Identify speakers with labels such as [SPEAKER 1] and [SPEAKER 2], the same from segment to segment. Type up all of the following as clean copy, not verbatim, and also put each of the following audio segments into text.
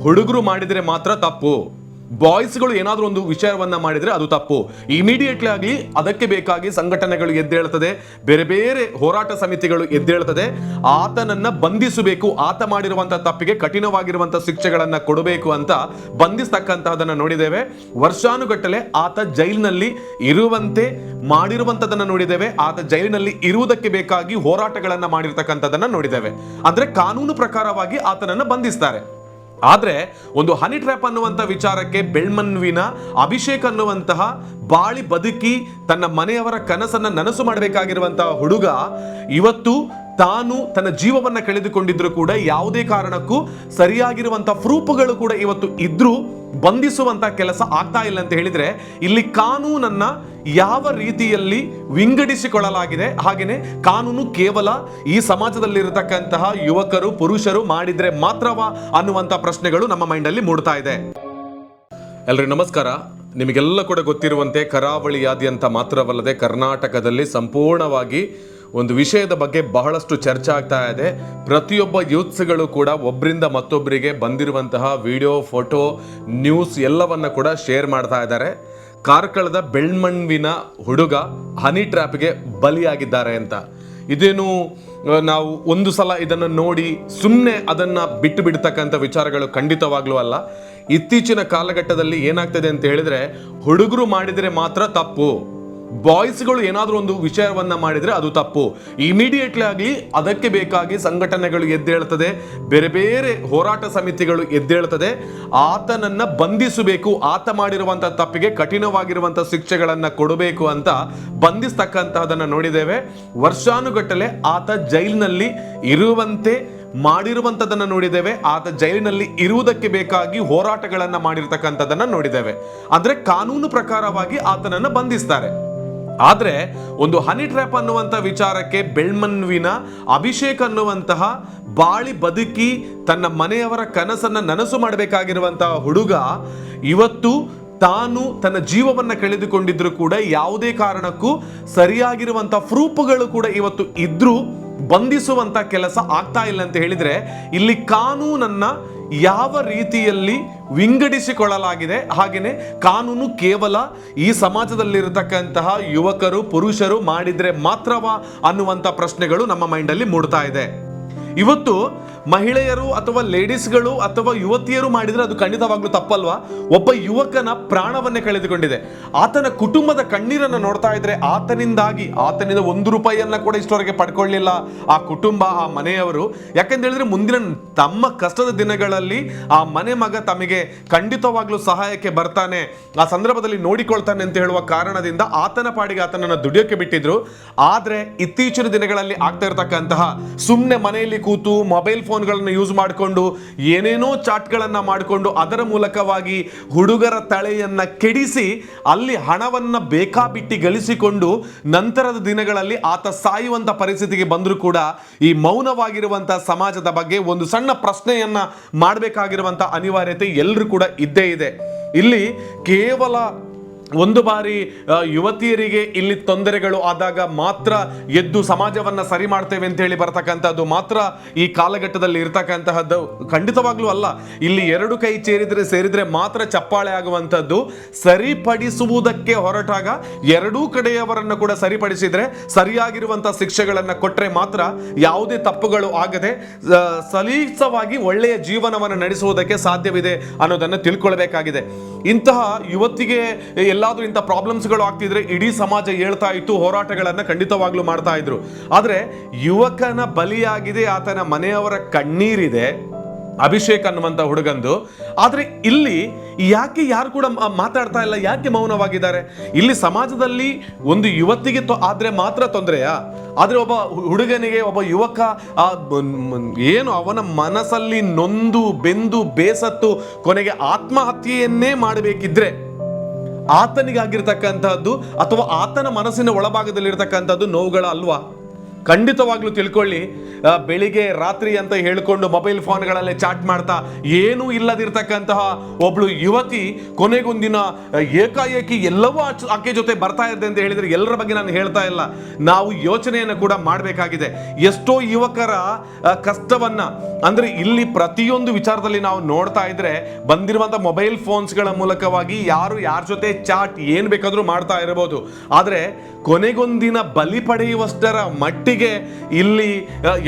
[SPEAKER 1] ಹುಡುಗರು ಮಾಡಿದ್ರೆ ಮಾತ್ರ ತಪ್ಪು, ಬಾಯ್ಸ್ಗಳು ಏನಾದ್ರೂ ಒಂದು ವಿಷಯವನ್ನ ಮಾಡಿದ್ರೆ ಅದು ತಪ್ಪು. ಇಮಿಡಿಯೇಟ್ಲಿ ಆಗಿ ಅದಕ್ಕೆ ಬೇಕಾಗಿ ಸಂಘಟನೆಗಳು ಎದ್ದೇಳ್ತದೆ, ಬೇರೆ ಬೇರೆ ಹೋರಾಟ ಸಮಿತಿಗಳು ಎದ್ದೇಳ್ತದೆ. ಆತನನ್ನ ಬಂಧಿಸಬೇಕು, ಆತ ಮಾಡಿರುವಂತಹ ತಪ್ಪಿಗೆ ಕಠಿಣವಾಗಿರುವಂತಹ ಶಿಕ್ಷೆಗಳನ್ನ ಕೊಡಬೇಕು ಅಂತ ಬಂಧಿಸ್ತಕ್ಕಂತಹದನ್ನ ನೋಡಿದ್ದೇವೆ. ವರ್ಷಾನುಗಟ್ಟಲೆ ಆತ ಜೈಲಿನಲ್ಲಿ ಇರುವಂತೆ ಮಾಡಿರುವಂತದನ್ನ ನೋಡಿದ್ದೇವೆ. ಆತ ಜೈಲಿನಲ್ಲಿ ಇರುವುದಕ್ಕೆ ಬೇಕಾಗಿ ಹೋರಾಟಗಳನ್ನ ಮಾಡಿರ್ತಕ್ಕಂಥದನ್ನ ನೋಡಿದ್ದೇವೆ. ಅಂದ್ರೆ ಕಾನೂನು ಪ್ರಕಾರವಾಗಿ ಆತನನ್ನ ಬಂಧಿಸ್ತಾರೆ. ಆದ್ರೆ ಒಂದು ಹನಿ ಟ್ರ್ಯಾಪ್ ಅನ್ನುವಂಥ ವಿಚಾರಕ್ಕೆ ಬೆಳ್ಮನ್ವಿನ ಅಭಿಷೇಕ್ ಅನ್ನುವಂತಹ ಬಾಳಿ ಬದುಕಿ ತನ್ನ ಮನೆಯವರ ಕನಸನ್ನ ನನಸು ಮಾಡಬೇಕಾಗಿರುವಂತಹ ಹುಡುಗ ಇವತ್ತು ತಾನು ತನ್ನ ಜೀವವನ್ನ ಕಳೆದುಕೊಂಡಿದ್ರು ಕೂಡ ಯಾವುದೇ ಕಾರಣಕ್ಕೂ ಸರಿಯಾಗಿರುವಂತಹ ಪ್ರೂಫ್ಗಳು ಕೂಡ ಇವತ್ತು ಇದ್ರೂ ಬಂಧಿಸುವಂತ ಕೆಲಸ ಆಗ್ತಾ ಇಲ್ಲ ಅಂತ ಹೇಳಿದ್ರೆ ಇಲ್ಲಿ ಕಾನೂನನ್ನ ಯಾವ ರೀತಿಯಲ್ಲಿ ವಿಂಗಡಿಸಿಕೊಳ್ಳಲಾಗಿದೆ, ಹಾಗೇನೆ ಕಾನೂನು ಕೇವಲ ಈ ಸಮಾಜದಲ್ಲಿರತಕ್ಕಂತಹ ಯುವಕರು ಪುರುಷರು ಮಾಡಿದ್ರೆ ಮಾತ್ರವಾ ಅನ್ನುವಂತ ಪ್ರಶ್ನೆಗಳು ನಮ್ಮ ಮೈಂಡ್ ಅಲ್ಲಿ ಮೂಡ್ತಾ ಇದೆ. ಎಲ್ರಿಗೂ ನಮಸ್ಕಾರ. ನಿಮಗೆಲ್ಲ ಕೂಡ ಗೊತ್ತಿರುವಂತೆ ಕರಾವಳಿಯಾದ್ಯಂತ ಮಾತ್ರವಲ್ಲದೆ ಕರ್ನಾಟಕದಲ್ಲಿ ಸಂಪೂರ್ಣವಾಗಿ ಒಂದು ವಿಷಯದ ಬಗ್ಗೆ ಬಹಳಷ್ಟು ಚರ್ಚೆ ಆಗ್ತಾ ಇದೆ. ಪ್ರತಿಯೊಬ್ಬ ಯೂತ್ಸ್ಗಳು ಕೂಡ ಒಬ್ಬರಿಂದ ಮತ್ತೊಬ್ಬರಿಗೆ ಬಂದಿರುವಂತಹ ವಿಡಿಯೋ, ಫೋಟೋ, ನ್ಯೂಸ್ ಎಲ್ಲವನ್ನ ಕೂಡ ಶೇರ್ ಮಾಡ್ತಾ ಇದ್ದಾರೆ. ಕಾರ್ಕಳದ ಬೆಳ್ಮಣ್ವಿನ ಹುಡುಗ ಹನಿ ಟ್ರ್ಯಾಪ್ಗೆ ಬಲಿಯಾಗಿದ್ದಾರೆ ಅಂತ. ಇದೇನು ನಾವು ಒಂದು ಸಲ ಇದನ್ನು ನೋಡಿ ಸುಮ್ಮನೆ ಅದನ್ನು ಬಿಟ್ಟು ಬಿಡ್ತಕ್ಕಂಥ ವಿಚಾರಗಳು ಖಂಡಿತವಾಗ್ಲೂ ಅಲ್ಲ. ಇತ್ತೀಚಿನ ಕಾಲಘಟ್ಟದಲ್ಲಿ ಏನಾಗ್ತದೆ ಅಂತ ಹೇಳಿದ್ರೆ, ಹುಡುಗರು ಮಾಡಿದರೆ ಮಾತ್ರ ತಪ್ಪು, ಬಾಯ್ಸ್ಗಳು ಏನಾದರೂ ಒಂದು ವಿಷಯವನ್ನ ಮಾಡಿದ್ರೆ ಅದು ತಪ್ಪು. ಇಮಿಡಿಯೇಟ್ಲಿ ಆಗಿ ಅದಕ್ಕೆ ಬೇಕಾಗಿ ಸಂಘಟನೆಗಳು ಎದ್ದೇಳ್ತದೆ, ಬೇರೆ ಬೇರೆ ಹೋರಾಟ ಸಮಿತಿಗಳು ಎದ್ದೇಳ್ತದೆ. ಆತನನ್ನ ಬಂಧಿಸಬೇಕು, ಆತ ಮಾಡಿರುವಂತಹ ತಪ್ಪಿಗೆ ಕಠಿಣವಾಗಿರುವಂತಹ ಶಿಕ್ಷೆಗಳನ್ನ ಕೊಡಬೇಕು ಅಂತ ಬಂಧಿಸ್ತಕ್ಕಂತಹದನ್ನ ನೋಡಿದ್ದೇವೆ. ವರ್ಷಾನುಗಟ್ಟಲೆ ಆತ ಜೈಲಿನಲ್ಲಿ ಇರುವಂತೆ ಮಾಡಿರುವಂತದನ್ನ ನೋಡಿದ್ದೇವೆ. ಆತ ಜೈಲಿನಲ್ಲಿ ಇರುವುದಕ್ಕೆ ಬೇಕಾಗಿ ಹೋರಾಟಗಳನ್ನ ಮಾಡಿರ್ತಕ್ಕಂಥದನ್ನ ನೋಡಿದ್ದೇವೆ. ಅಂದ್ರೆ ಕಾನೂನು ಪ್ರಕಾರವಾಗಿ ಆತನನ್ನ ಬಂಧಿಸ್ತಾರೆ. ಆದ್ರೆ ಒಂದು ಹನಿ ಟ್ರ್ಯಾಪ್ ಅನ್ನುವಂಥ ವಿಚಾರಕ್ಕೆ ಬೆಳ್ಮನ್ವಿನ ಅಭಿಷೇಕ್ ಅನ್ನುವಂತಹ ಬಾಳಿ ಬದುಕಿ ತನ್ನ ಮನೆಯವರ ಕನಸನ್ನ ನನಸು ಮಾಡಬೇಕಾಗಿರುವಂತಹ ಹುಡುಗ ಇವತ್ತು ತಾನು ತನ್ನ ಜೀವವನ್ನ ಕಳೆದುಕೊಂಡಿದ್ರು ಕೂಡ ಯಾವುದೇ ಕಾರಣಕ್ಕೂ ಸರಿಯಾಗಿರುವಂತಹ ಪ್ರೂಫ್ಗಳು ಕೂಡ ಇವತ್ತು ಇದ್ರೂ ಬಂಧಿಸುವಂತ ಕೆಲಸ ಆಗ್ತಾ ಇಲ್ಲ ಅಂತ ಹೇಳಿದ್ರೆ ಇಲ್ಲಿ ಕಾನೂನನ್ನ ಯಾವ ರೀತಿಯಲ್ಲಿ ವಿಂಗಡಿಸಿಕೊಳ್ಳಲಾಗಿದೆ, ಹಾಗೇನೆ ಕಾನೂನು ಕೇವಲ ಈ ಸಮಾಜದಲ್ಲಿರತಕ್ಕಂತಹ ಯುವಕರು ಪುರುಷರು ಮಾಡಿದ್ರೆ ಮಾತ್ರವಾ ಅನ್ನುವಂಥ ಪ್ರಶ್ನೆಗಳು ನಮ್ಮ ಮೈಂಡಲ್ಲಿ ಮೂಡ್ತಾ ಇದೆ. ಇವತ್ತು ಮಹಿಳೆಯರು ಅಥವಾ ಲೇಡೀಸ್ಗಳು ಅಥವಾ ಯುವತಿಯರು ಮಾಡಿದ್ರೆ ಅದು ಖಂಡಿತವಾಗ್ಲೂ ತಪ್ಪಲ್ವಾ? ಒಬ್ಬ ಯುವಕನ ಪ್ರಾಣವನ್ನೇ ಕಳೆದುಕೊಂಡಿದೆ. ಆತನ ಕುಟುಂಬದ ಕಣ್ಣೀರನ್ನ ನೋಡ್ತಾ ಇದ್ರೆ ಆತನಿಂದ 1 ರೂಪಾಯಿಯನ್ನ ಕೂಡ ಇಷ್ಟವರೆಗೆ ಪಡ್ಕೊಳ್ಳಿಲ್ಲ ಆ ಕುಟುಂಬ, ಆ ಮನೆಯವರು. ಯಾಕೆಂತ ಹೇಳಿದ್ರೆ ಮುಂದಿನ ತಮ್ಮ ಕಷ್ಟದ ದಿನಗಳಲ್ಲಿ ಆ ಮನೆ ಮಗ ತಮಗೆ ಖಂಡಿತವಾಗ್ಲೂ ಸಹಾಯಕ್ಕೆ ಬರ್ತಾನೆ, ಆ ಸಂದರ್ಭದಲ್ಲಿ ನೋಡಿಕೊಳ್ತಾನೆ ಅಂತ ಹೇಳುವ ಕಾರಣದಿಂದ ಆತನ ಪಾಡಿಗೆ ಆತನನ್ನ ದುಡಿಯೋಕೆ ಬಿಟ್ಟಿದ್ರು. ಆದ್ರೆ ಇತ್ತೀಚಿನ ದಿನಗಳಲ್ಲಿ ಆಗ್ತಾ ಇರತಕ್ಕಂತಹ ಸುಮ್ಮನೆ ಮನೆಯಲ್ಲಿ ಕೂತು ಮೊಬೈಲ್ ಫೋನ್ಗಳನ್ನು ಯೂಸ್ ಮಾಡಿಕೊಂಡು ಏನೇನೋ ಚಾಟ್ಗಳನ್ನ ಮಾಡಿಕೊಂಡು ಅದರ ಮೂಲಕವಾಗಿ ಹುಡುಗರ ತಲೆಯನ್ನ ಕೆಡಿಸಿ ಅಲ್ಲಿ ಹಣವನ್ನ ಬೇಕಾಬಿಟ್ಟಿ ಗಳಿಸಿಕೊಂಡು ನಂತರದ ದಿನಗಳಲ್ಲಿ ಆತ ಸಾಯುವಂತ ಪರಿಸ್ಥಿತಿಗೆ ಬಂದರೂ ಕೂಡ ಈ ಮೌನವಾಗಿರುವಂತಹ ಸಮಾಜದ ಬಗ್ಗೆ ಒಂದು ಸಣ್ಣ ಪ್ರಶ್ನೆಯನ್ನ ಮಾಡಬೇಕಾಗಿರುವಂತಹ ಅನಿವಾರ್ಯತೆ ಎಲ್ಲರೂ ಕೂಡ ಇದ್ದೇ ಇದೆ. ಇಲ್ಲಿ ಕೇವಲ ಒಂದು ಬಾರಿ ಯುವತಿಯರಿಗೆ ಇಲ್ಲಿ ತೊಂದರೆಗಳು ಆದಾಗ ಮಾತ್ರ ಎದ್ದು ಸಮಾಜವನ್ನ ಸರಿ ಮಾಡ್ತೇವೆ ಅಂತ ಹೇಳಿ ಬರ್ತಕ್ಕಂಥದ್ದು ಮಾತ್ರ ಈ ಕಾಲಘಟ್ಟದಲ್ಲಿ ಇರ್ತಕ್ಕಂತಹದ್ದು ಖಂಡಿತವಾಗ್ಲೂ ಅಲ್ಲ. ಇಲ್ಲಿ 2 ಕೈ ಸೇರಿದ್ರೆ ಮಾತ್ರ ಚಪ್ಪಾಳೆ ಆಗುವಂಥದ್ದು. ಸರಿಪಡಿಸುವುದಕ್ಕೆ ಹೊರಟಾಗ 2 ಕಡೆಯವರನ್ನು ಕೂಡ ಸರಿಪಡಿಸಿದ್ರೆ ಸರಿಯಾಗಿರುವಂತಹ ಶಿಕ್ಷೆಗಳನ್ನ ಕೊಟ್ರೆ ಮಾತ್ರ ಯಾವುದೇ ತಪ್ಪುಗಳು ಆಗದೆ ಸಲೀಸವಾಗಿ ಒಳ್ಳೆಯ ಜೀವನವನ್ನು ನಡೆಸುವುದಕ್ಕೆ ಸಾಧ್ಯವಿದೆ ಅನ್ನೋದನ್ನು ತಿಳ್ಕೊಳ್ಬೇಕಾಗಿದೆ. ಇಂತಹ ಯುವತಿಗೆ ಎಲ್ಲಾದ್ರೂ ಇಂಥ ಪ್ರಾಬ್ಲಮ್ಸ್ಗಳು ಆಗ್ತಿದ್ರೆ ಇಡೀ ಸಮಾಜ ಹೇಳ್ತಾ ಇತ್ತು, ಹೋರಾಟಗಳನ್ನ ಖಂಡಿತವಾಗ್ಲೂ ಮಾಡ್ತಾ ಇದ್ರು. ಆದ್ರೆ ಯುವಕನ ಬಲಿಯಾಗಿದೆ, ಆತನ ಮನೆಯವರ ಕಣ್ಣೀರಿದೆ ಅಭಿಷೇಕ್ ಅನ್ನುವಂಥ ಹುಡುಗಂದು. ಆದ್ರೆ ಇಲ್ಲಿ ಯಾಕೆ ಯಾರು ಕೂಡ ಮಾತಾಡ್ತಾ ಇಲ್ಲ? ಯಾಕೆ ಮೌನವಾಗಿದ್ದಾರೆ? ಇಲ್ಲಿ ಸಮಾಜದಲ್ಲಿ ಒಂದು ಯುವತಿಗೆ ಆದ್ರೆ ಮಾತ್ರ ತೊಂದರೆಯಾ? ಆದ್ರೆ ಒಬ್ಬ ಹುಡುಗನಿಗೆ, ಒಬ್ಬ ಯುವಕ ಏನು ಅವನ ಮನಸ್ಸಲ್ಲಿ ನೊಂದು ಬೆಂದು ಬೇಸತ್ತು ಕೊನೆಗೆ ಆತ್ಮಹತ್ಯೆಯನ್ನೇ ಮಾಡಬೇಕಿದ್ರೆ ಆತನಿಗಾಗಿರ್ತಕ್ಕಂಥದ್ದು ಅಥವಾ ಆತನ ಮನಸ್ಸಿನ ಒಳಭಾಗದಲ್ಲಿರ್ತಕ್ಕಂಥದ್ದು ನೋವುಗಳ ಅಲ್ವಾ? ಖಂಡಿತವಾಗ್ಲೂ ತಿಳ್ಕೊಳ್ಳಿ, ಬೆಳಿಗ್ಗೆ ರಾತ್ರಿ ಅಂತ ಹೇಳಿಕೊಂಡು ಮೊಬೈಲ್ ಫೋನ್ಗಳಲ್ಲೇ ಚಾಟ್ ಮಾಡ್ತಾ ಏನೂ ಇಲ್ಲದಿರ್ತಕ್ಕಂತಹ ಒಬ್ಳು ಯುವತಿ ಕೊನೆಗೊಂದಿನ ಏಕಾಏಕಿ ಎಲ್ಲವೂ ಆಕೆ ಜೊತೆ ಬರ್ತಾ ಇದೆ ಅಂತ ಹೇಳಿದ್ರೆ ಎಲ್ಲರ ಬಗ್ಗೆ ನಾನು ಹೇಳ್ತಾ ಇಲ್ಲ, ನಾವು ಯೋಚನೆಯನ್ನು ಕೂಡ ಮಾಡಬೇಕಾಗಿದೆ. ಎಷ್ಟೋ ಯುವಕರ ಕಷ್ಟವನ್ನ, ಅಂದ್ರೆ ಇಲ್ಲಿ ಪ್ರತಿಯೊಂದು ವಿಚಾರದಲ್ಲಿ ನಾವು ನೋಡ್ತಾ ಇದ್ರೆ ಬಂದಿರುವಂತಹ ಮೊಬೈಲ್ ಫೋನ್ಸ್ಗಳ ಮೂಲಕವಾಗಿ ಯಾರು ಯಾರ ಜೊತೆ ಚಾಟ್ ಏನ್ ಬೇಕಾದ್ರೂ ಮಾಡ್ತಾ ಇರಬಹುದು, ಆದ್ರೆ ಕೊನೆಗೊಂದಿನ ಬಲಿ ಪಡೆಯುವಷ್ಟರ ಮಟ್ಟಿಗೆ ಇಲ್ಲಿ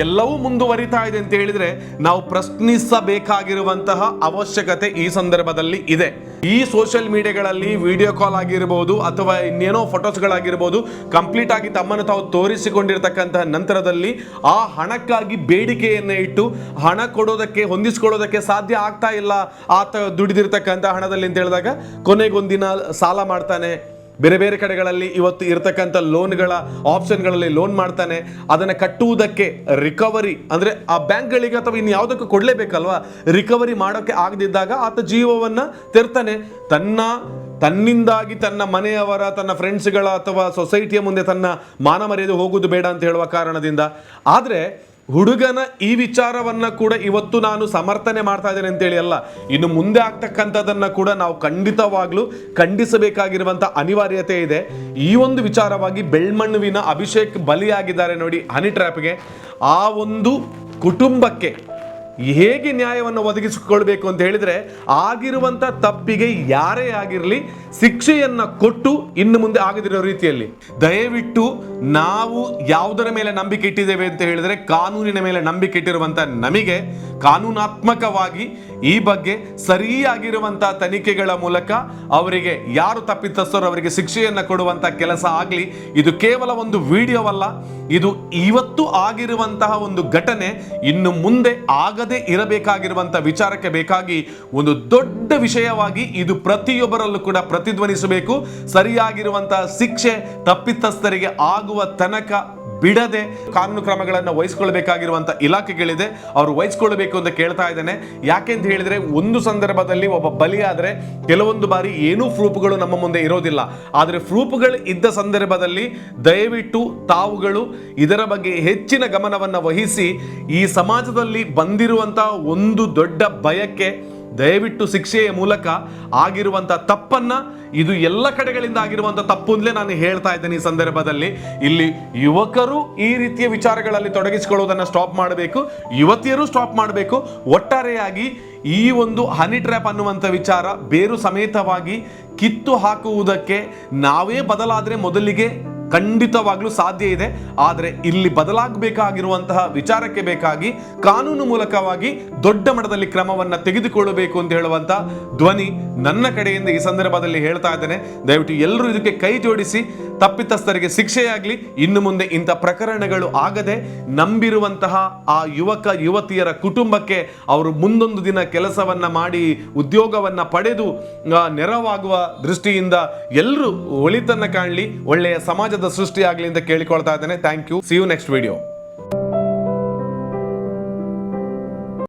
[SPEAKER 1] ಎಲ್ಲವೂ ಮುಂದುವರಿತಾ ಇದೆ ಅಂತ ಹೇಳಿದ್ರೆ ನಾವು ಪ್ರಶ್ನಿಸಬೇಕಾಗಿರುವಂತಹ ಅವಶ್ಯಕತೆ ಈ ಸಂದರ್ಭದಲ್ಲಿ ಇದೆ. ಈ ಸೋಷಿಯಲ್ ಮೀಡಿಯಾಗಳಲ್ಲಿ ವಿಡಿಯೋ ಕಾಲ್ ಆಗಿರಬಹುದು ಅಥವಾ ಇನ್ನೇನೋ ಫೋಟೋಸ್ಗಳಾಗಿರ್ಬೋದು, ಕಂಪ್ಲೀಟ್ ಆಗಿ ತಮ್ಮನ್ನು ತಾವು ತೋರಿಸಿಕೊಂಡಿರ್ತಕ್ಕಂತಹ ನಂತರದಲ್ಲಿ ಆ ಹಣಕ್ಕಾಗಿ ಬೇಡಿಕೆಯನ್ನು ಇಟ್ಟು ಹಣ ಕೊಡೋದಕ್ಕೆ, ಹೊಂದಿಸ್ಕೊಳ್ಳೋದಕ್ಕೆ ಸಾಧ್ಯ ಆಗ್ತಾ ಇಲ್ಲ ಆತ ದುಡಿದಿರ್ತಕ್ಕಂಥ ಹಣದಲ್ಲಿ ಅಂತ ಹೇಳಿದಾಗ ಕೊನೆಗೊಂದಿನ ಸಾಲ ಮಾಡ್ತಾನೆ. ಬೇರೆ ಬೇರೆ ಕಡೆಗಳಲ್ಲಿ ಇವತ್ತು ಇರತಕ್ಕಂಥ ಲೋನ್ಗಳ ಆಪ್ಷನ್ಗಳಲ್ಲಿ ಲೋನ್ ಮಾಡ್ತಾನೆ. ಅದನ್ನು ಕಟ್ಟುವುದಕ್ಕೆ ರಿಕವರಿ ಅಂದರೆ ಆ ಬ್ಯಾಂಕ್ಗಳಿಗೆ ಅಥವಾ ಇನ್ನು ಯಾವುದಕ್ಕೂ ಕೊಡಲೇಬೇಕಲ್ವಾ, ರಿಕವರಿ ಮಾಡೋಕ್ಕೆ ಆಗದಿದ್ದಾಗ ಆತ ಜೀವವನ್ನು ತೆರ್ತಾನೆ. ತನ್ನಿಂದಾಗಿ ತನ್ನ ಮನೆಯವರ, ತನ್ನ ಫ್ರೆಂಡ್ಸ್ಗಳ ಅಥವಾ ಸೊಸೈಟಿಯ ಮುಂದೆ ತನ್ನ ಮಾನ ಮರ್ಯಾದೆ ಹೋಗುವುದು ಬೇಡ ಅಂತ ಹೇಳುವ ಕಾರಣದಿಂದ. ಆದರೆ ಹುಡುಗನ ಈ ವಿಚಾರವನ್ನ ಕೂಡ ಇವತ್ತು ನಾನು ಸಮರ್ಥನೆ ಮಾಡ್ತಾ ಇದ್ದೇನೆ ಅಂತೇಳಿ ಅಲ್ಲ, ಇನ್ನು ಮುಂದೆ ಆಗ್ತಕ್ಕಂಥದ್ದನ್ನ ಕೂಡ ನಾವು ಖಂಡಿತವಾಗ್ಲೂ ಖಂಡಿಸಬೇಕಾಗಿರುವಂತ ಅನಿವಾರ್ಯತೆ ಇದೆ. ಈ ಒಂದು ವಿಚಾರವಾಗಿ ಬೆಳ್ಮಣ್ಣುವಿನ ಅಭಿಷೇಕ್ ಬಲಿಯಾಗಿದ್ದಾರೆ ನೋಡಿ ಹನಿ ಟ್ರ್ಯಾಪ್ಗೆ. ಆ ಒಂದು ಕುಟುಂಬಕ್ಕೆ ಹೇಗೆ ನ್ಯಾಯವನ್ನು ಒದಗಿಸಿಕೊಳ್ಬೇಕು ಅಂತ ಹೇಳಿದ್ರೆ ಆಗಿರುವಂತ ತಪ್ಪಿಗೆ ಯಾರೇ ಆಗಿರಲಿ ಶಿಕ್ಷೆಯನ್ನ ಕೊಟ್ಟು ಇನ್ನು ಮುಂದೆ ಆಗದಿರೋ ರೀತಿಯಲ್ಲಿ ದಯವಿಟ್ಟು ನಾವು ಯಾವುದರ ಮೇಲೆ ನಂಬಿಕೆ ಇಟ್ಟಿದ್ದೇವೆ ಅಂತ ಹೇಳಿದ್ರೆ ಕಾನೂನಿನ ಮೇಲೆ ನಂಬಿಕೆ ಇಟ್ಟಿರುವಂತ ನಮಗೆ ಕಾನೂನಾತ್ಮಕವಾಗಿ ಈ ಬಗ್ಗೆ ಸರಿಯಾಗಿರುವಂತಹ ತನಿಖೆಗಳ ಮೂಲಕ ಅವರಿಗೆ ಯಾರು ತಪ್ಪಿತಸ್ಥರು ಅವರಿಗೆ ಶಿಕ್ಷೆಯನ್ನ ಕೊಡುವಂತ ಕೆಲಸ ಆಗಲಿ. ಇದು ಕೇವಲ ಒಂದು ವಿಡಿಯೋವಲ್ಲ, ಇದು ಇವತ್ತು ಆಗಿರುವಂತಹ ಒಂದು ಘಟನೆ ಇನ್ನು ಮುಂದೆ ಆಗದೆ ಇರಬೇಕಾಗಿರುವಂತಹ ವಿಚಾರಕ್ಕೆ ಬೇಕಾಗಿ ಒಂದು ದೊಡ್ಡ ವಿಷಯವಾಗಿ ಇದು ಪ್ರತಿಯೊಬ್ಬರಲ್ಲೂ ಕೂಡ ಪ್ರತಿಧ್ವನಿಸಬೇಕು. ಸರಿಯಾಗಿರುವಂತಹ ಶಿಕ್ಷೆ ತಪ್ಪಿತಸ್ಥರಿಗೆ ಆಗುವ ತನಕ ಬಿಡದೆ ಕಾನೂನು ಕ್ರಮಗಳನ್ನು ವಹಿಸಿಕೊಳ್ಳಬೇಕಾಗಿರುವಂತ ಇಲಾಖೆಗಳಿದೆ, ಅವರು ವಹಿಸಿಕೊಳ್ಳಬೇಕು ಅಂತ ಕೇಳ್ತಾ ಇದ್ದೇನೆ. ಯಾಕೆಂತ ಹೇಳಿದ್ರೆ ಒಂದು ಸಂದರ್ಭದಲ್ಲಿ ಒಬ್ಬ ಬಲಿಯಾದ್ರೆ ಕೆಲವೊಂದು ಬಾರಿ ಏನೂ ಪ್ರೂಫ್ಗಳು ನಮ್ಮ ಮುಂದೆ ಇರೋದಿಲ್ಲ. ಆದರೆ ಪ್ರೂಫ್ಗಳು ಇದ್ದ ಸಂದರ್ಭದಲ್ಲಿ ದಯವಿಟ್ಟು ತಾವುಗಳು ಇದರ ಬಗ್ಗೆ ಹೆಚ್ಚಿನ ಗಮನವನ್ನು ವಹಿಸಿ ಈ ಸಮಾಜದಲ್ಲಿ ಬಂದಿರುವಂತಹ ಒಂದು ದೊಡ್ಡ ಭಯಕ್ಕೆ ದಯವಿಟ್ಟು ಶಿಕ್ಷೆಯ ಮೂಲಕ ಆಗಿರುವಂಥ ತಪ್ಪನ್ನ, ಇದು ಎಲ್ಲ ಕಡೆಗಳಿಂದ ಆಗಿರುವಂಥ ತಪ್ಪು ಅಂತಲೇ ನಾನು ಹೇಳ್ತಾ ಇದ್ದೇನೆ. ಈ ಸಂದರ್ಭದಲ್ಲಿ ಇಲ್ಲಿ ಯುವಕರು ಈ ರೀತಿಯ ವಿಚಾರಗಳಲ್ಲಿ ತೊಡಗಿಸಿಕೊಳ್ಳುವುದನ್ನು ಸ್ಟಾಪ್ ಮಾಡಬೇಕು, ಯುವತಿಯರು ಸ್ಟಾಪ್ ಮಾಡಬೇಕು. ಒಟ್ಟಾರೆಯಾಗಿ ಈ ಒಂದು ಹನಿ ಟ್ರ್ಯಾಪ್ ಅನ್ನುವಂಥ ವಿಚಾರ ಬೇರು ಸಮೇತವಾಗಿ ಕಿತ್ತು ಹಾಕುವುದಕ್ಕೆ ನಾವೇ ಬದಲಾದರೆ ಮೊದಲಿಗೆ ಖಂಡಿತವಾಗ್ಲೂ ಸಾಧ್ಯ ಇದೆ. ಆದರೆ ಇಲ್ಲಿ ಬದಲಾಗಬೇಕಾಗಿರುವಂತಹ ವಿಚಾರಕ್ಕೆ ಬೇಕಾಗಿ ಕಾನೂನು ಮೂಲಕವಾಗಿ ದೊಡ್ಡ ಮಟ್ಟದಲ್ಲಿ ಕ್ರಮವನ್ನು ತೆಗೆದುಕೊಳ್ಳಬೇಕು ಅಂತ ಹೇಳುವಂತ ಧ್ವನಿ ನನ್ನ ಕಡೆಯಿಂದ ಈ ಸಂದರ್ಭದಲ್ಲಿ ಹೇಳ್ತಾ ಇದ್ದೇನೆ. ದಯವಿಟ್ಟು ಎಲ್ಲರೂ ಇದಕ್ಕೆ ಕೈ ಜೋಡಿಸಿ ತಪ್ಪಿತಸ್ಥರಿಗೆ ಶಿಕ್ಷೆಯಾಗಲಿ, ಇನ್ನು ಮುಂದೆ ಇಂಥ ಪ್ರಕರಣಗಳು ಆಗದೆ ನಂಬಿರುವಂತಹ ಆ ಯುವಕ ಯುವತಿಯರ ಕುಟುಂಬಕ್ಕೆ ಅವರು ಮುಂದೊಂದು ದಿನ ಕೆಲಸವನ್ನ ಮಾಡಿ ಉದ್ಯೋಗವನ್ನ ಪಡೆದು ನೆರವಾಗುವ ದೃಷ್ಟಿಯಿಂದ ಎಲ್ಲರೂ ಒಳಿತನ್ನ ಕಾಣಲಿ, ಒಳ್ಳೆಯ ಸಮಾಜದ ಸೃಷ್ಟಿ ಆಗಲಿ ಅಂತ ಕೇಳಿಕೊಳ್ತಾ ಇದ್ದೇನೆ. Thank you. See you next video.